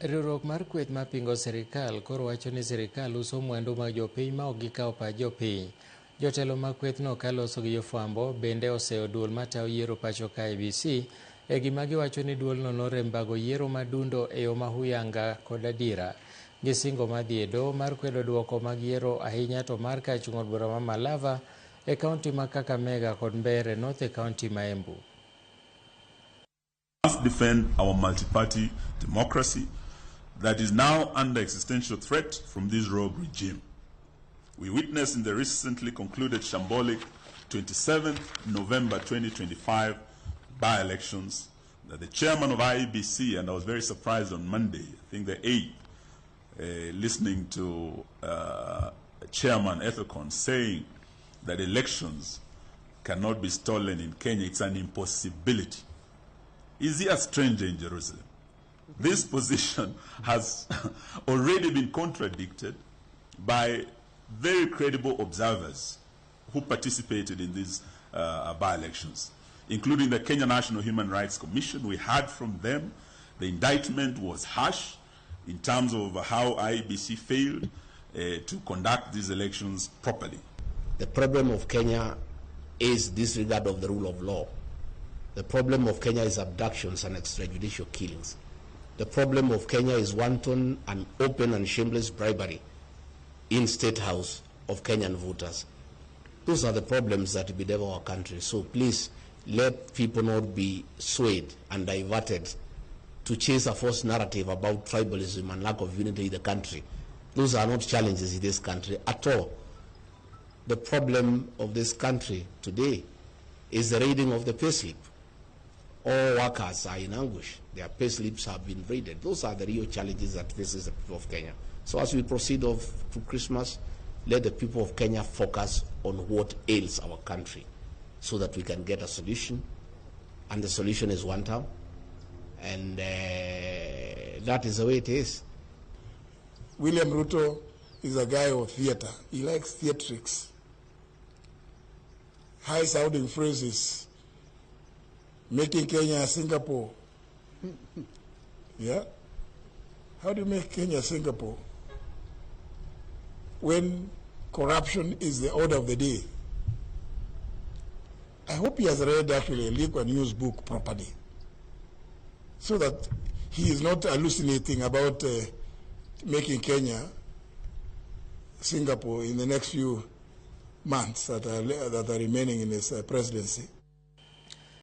Riwruok mar kweth mapingo sirkal koro wacho ni sirkal uso mwandu mag jopiny ma ok gikawo pach jopiny. Jotelo mag kwethno kaloso gi jofwambo bende oseyo duol matayo yiero pacho ka IEBC e gima giwacho ni duolno norembago yiero madundo e yo mahuyanga kod adiera. Gisingo madhi e doho mar kwedo duoko mag yiero ahinya to mar ka chung'od bura ma Malava e kaunti ma Kakamega kod Mbeere North e kaunti ma Embu. We must defend our multi-party democracy that is now under existential threat from this rogue regime. We witnessed in the recently concluded shambolic 27th November 2025 by-elections that the chairman of IEBC, and I was very surprised on Monday, I think the 8th, listening to Chairman Ethicon saying that elections cannot be stolen in Kenya. It's an impossibility. Is he a stranger in Jerusalem? This position has already been contradicted by very credible observers who participated in these by-elections, including the Kenya National Human Rights Commission. We heard from them. The indictment was harsh in terms of how IEBC failed to conduct these elections properly. The problem of Kenya is disregard of the rule of law. The problem of Kenya is abductions and extrajudicial killings. The problem of Kenya is wanton and open and shameless bribery in State House of Kenyan voters. Those are the problems that bedevil our country. So please let people not be swayed and diverted to chase a false narrative about tribalism and lack of unity in the country. Those are not challenges in this country at all. The problem of this country today is the raiding of the payslip. All workers are in anguish. Their payslips have been raided. Those are the real challenges that faces the people of Kenya. So as we proceed to Christmas, let the people of Kenya focus on what ails our country so that we can get a solution. And the solution is one term. And that is the way it is. William Ruto is a guy of theater. He likes theatrics. High-sounding phrases. Making Kenya Singapore. Yeah? How do you make Kenya Singapore when corruption is the order of the day? I hope he has read actually a Lee Kuan Yew's book properly, so that he is not hallucinating about making Kenya Singapore in the next few months that are remaining in his presidency.